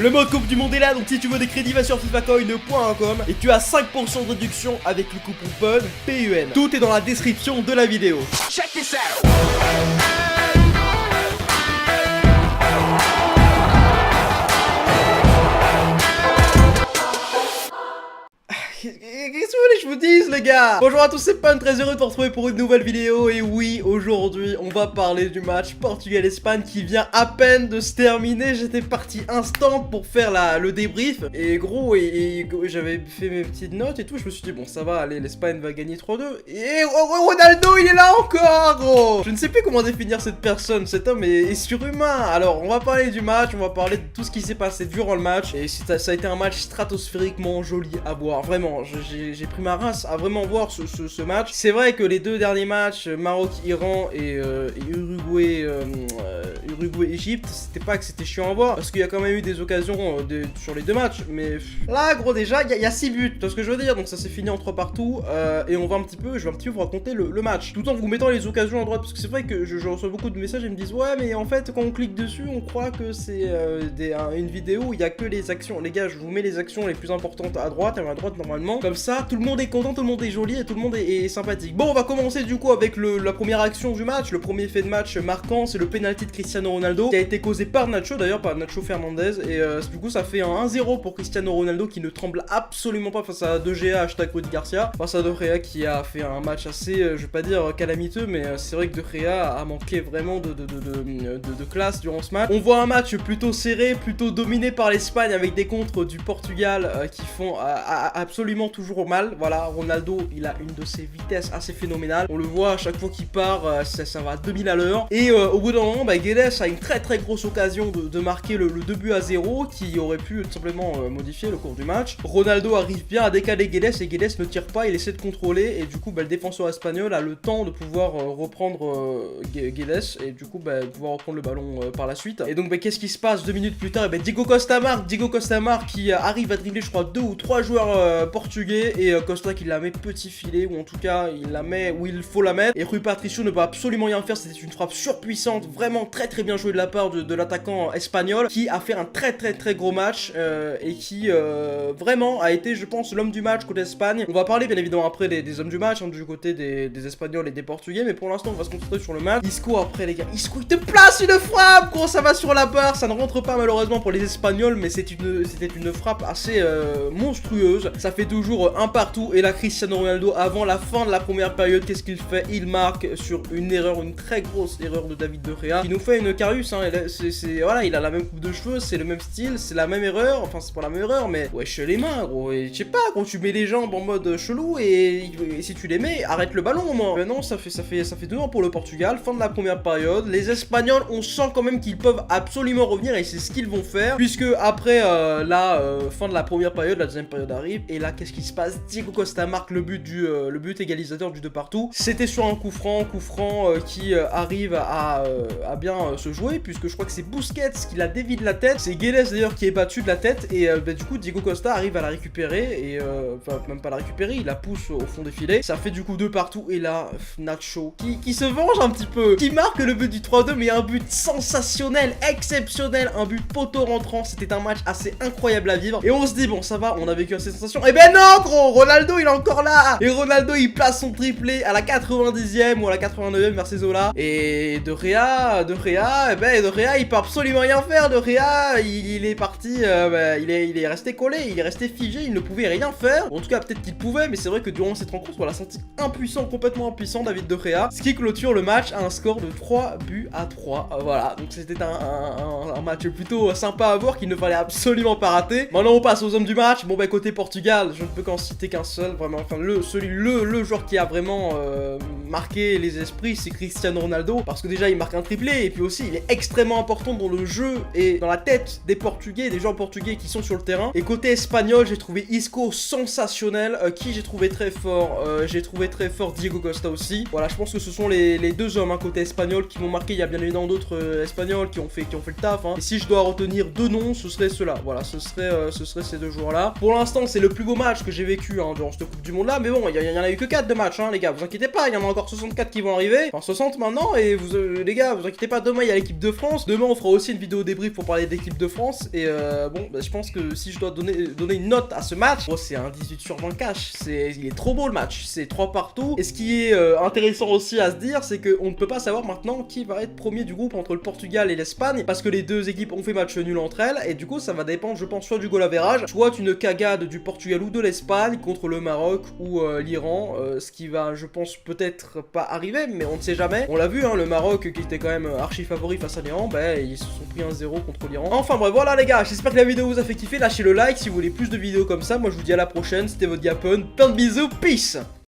Le mode Coupe du Monde est là, donc si tu veux des crédits, va sur fifacoin.com et tu as 5% de réduction avec le coupon PUN, PUN. Tout est dans la description de la vidéo. Check this out. Qu'est-ce que vous voulez que je vous dise, les gars? Bonjour à tous, c'est Pun, très heureux de vous retrouver pour une nouvelle vidéo. Et oui, aujourd'hui, on va parler du match Portugal-Espagne qui vient à peine de se terminer. J'étais parti instant pour faire le débrief. Et gros, j'avais fait mes petites notes et tout. Je me suis dit, bon, ça va, allez, l'Espagne va gagner 3-2. Et Ronaldo, il est là encore, gros. Je ne sais plus comment définir cette personne. Cet homme est surhumain. Alors, on va parler du match, on va parler de tout ce qui s'est passé durant le match. Et ça a été un match stratosphériquement joli à voir, vraiment. J'ai pris ma race à vraiment voir ce match. C'est vrai que les deux derniers matchs, Maroc-Iran et Uruguay-Égypte, c'était pas que c'était chiant à voir, parce qu'il y a quand même eu des occasions sur les deux matchs. Mais là, gros, déjà, il y a 6 buts, tu vois ce que je veux dire. Donc ça s'est fini en 3 partout. Et je vais un petit peu vous raconter le match, tout en vous mettant les occasions à droite. Parce que c'est vrai que je reçois beaucoup de messages et me disent, ouais, mais en fait, quand on clique dessus, on croit que c'est une vidéo où il y a que les actions. Les gars, je vous mets les actions les plus importantes à droite, et à droite, normalement. Comme ça, tout le monde est content, tout le monde est joli et tout le monde est sympathique. Bon, on va commencer du coup avec la première action du match. Le premier fait de match marquant, c'est le penalty de Cristiano Ronaldo qui a été causé par Nacho, d'ailleurs par Nacho Fernandez. Et du coup, ça fait un 1-0 pour Cristiano Ronaldo qui ne tremble absolument pas face à De Gea, hashtag Rudy Garcia. Face à De Gea qui a fait un match assez, je vais pas dire calamiteux, mais c'est vrai que De Gea a manqué vraiment de classe durant ce match. On voit un match plutôt serré, plutôt dominé par l'Espagne avec des contres du Portugal qui font absolument toujours mal. Voilà, Ronaldo, il a une de ses vitesses assez phénoménales. On le voit à chaque fois qu'il part, ça va à 2000 à l'heure. Et au bout d'un moment, Guedes a une très grosse occasion de marquer le 2-0 qui aurait pu tout simplement modifier le cours du match. Ronaldo arrive bien à décaler Guedes et Guedes ne tire pas, il essaie de contrôler et du coup le défenseur espagnol a le temps de pouvoir reprendre Guedes et du coup pouvoir reprendre le ballon par la suite. Et donc qu'est-ce qui se passe 2 minutes plus tard? Diego Costa marque qui arrive à dribbler je crois 2 ou 3 joueurs portugais et Costa qui la met petit filet, ou en tout cas il la met où il faut la mettre, et Rui Patricio ne peut absolument rien faire. C'était une frappe surpuissante, vraiment très bien jouée de la part de l'attaquant espagnol qui a fait un très gros match et qui vraiment a été, je pense, l'homme du match côté Espagne. On va parler bien évidemment après des hommes du match du côté des Espagnols et des Portugais, mais pour l'instant on va se concentrer sur le match. Isco après, les gars, Isco il te place une frappe, gros, ça va sur la barre, ça ne rentre pas malheureusement pour les Espagnols, mais c'était une frappe assez monstrueuse. Ça fait toujours un partout. Et là, Cristiano Ronaldo, avant la fin de la première période, qu'est-ce qu'il fait? Il marque sur une très grosse erreur de David De Gea qui nous fait une Karius, hein. Voilà, il a la même coupe de cheveux, c'est le même style, c'est la même erreur, enfin c'est pas la même erreur, mais wesh les mains, gros. Et je sais pas, gros, tu mets les jambes en mode chelou et si tu les mets, arrête le ballon au moins. Mais non, ça fait 2-1 pour le Portugal. Fin de la première période. Les Espagnols, on sent quand même qu'ils peuvent absolument revenir et c'est ce qu'ils vont faire, puisque après fin de la première période, la deuxième période arrive et là qu'est-ce qui se passe? Diego Costa marque le but égalisateur du 2 partout. C'était sur un coup franc qui arrive à bien se jouer, puisque je crois que c'est Busquets qui la dévie de la tête. C'est Guedes d'ailleurs qui est battu de la tête et du coup Diego Costa arrive à la récupérer et enfin même pas la récupérer, il la pousse au fond des filets. Ça fait du coup 2 partout et là Nacho qui se venge un petit peu, qui marque le but du 3-2, mais un but sensationnel, exceptionnel, un but poteau rentrant. C'était un match assez incroyable à vivre et on se dit bon ça va, on a vécu assez de sensations. Et ben non gros, Ronaldo il est encore là. Et Ronaldo il place son triplé à la 90e ou à la 89e vers ces eaux là. Et De Gea il peut absolument rien faire. De Gea il est parti, il est resté collé, il est resté figé, il ne pouvait rien faire. En tout cas peut-être qu'il pouvait, mais c'est vrai que durant cette rencontre on l'a senti impuissant, complètement impuissant David De Gea. Ce qui clôture le match à un score de 3-3. Voilà, donc c'était un match plutôt sympa à voir qu'il ne fallait absolument pas rater. Maintenant on passe aux hommes du match. Bon côté Portugal, je ne peux qu'en citer qu'un seul, vraiment, enfin le joueur qui a vraiment marqué les esprits, c'est Cristiano Ronaldo, parce que déjà il marque un triplé et puis aussi il est extrêmement important dans le jeu et dans la tête des Portugais, des joueurs portugais qui sont sur le terrain. Et côté espagnol, j'ai trouvé Isco sensationnel, qui j'ai trouvé très fort, Diego Costa aussi. Voilà, je pense que ce sont les deux hommes côté espagnol qui m'ont marqué. Il y a bien évidemment d'autres espagnols qui ont fait le taf, hein. Et si je dois retenir 2 noms, ce serait ceux-là. Voilà, ce serait ces 2 joueurs là. Pour l'instant c'est le plus beau match que j'ai vécu durant cette Coupe du Monde. monde-là, mais bon, il y en a eu que 4 de matchs, hein, les gars, vous inquiétez pas, il y en a encore 64 qui vont arriver, enfin 60 maintenant, et vous, les gars, vous inquiétez pas, demain il y a l'équipe de France, demain on fera aussi une vidéo débrief pour parler de l'équipe de France, et bon, bah, je pense que si je dois donner une note à ce match, oh, c'est un 18 sur 20 cash, il est trop beau le match, c'est 3 partout, et ce qui est intéressant aussi à se dire, c'est qu'on ne peut pas savoir maintenant qui va être premier du groupe entre le Portugal et l'Espagne, parce que les deux équipes ont fait match nul entre elles, et du coup ça va dépendre, je pense, soit du goal average, soit une cagade du Portugal ou de l'Espagne contre le Maroc ou l'Iran, ce qui va, je pense, peut-être pas arriver, mais on ne sait jamais. On l'a vu, hein, le Maroc qui était quand même archi favori face à l'Iran, bah ils se sont pris 1-0 contre l'Iran. Enfin bref, voilà les gars, j'espère que la vidéo vous a fait kiffer, lâchez le like si vous voulez plus de vidéos comme ça, moi je vous dis à la prochaine, c'était votre Gapon, plein de bisous, peace.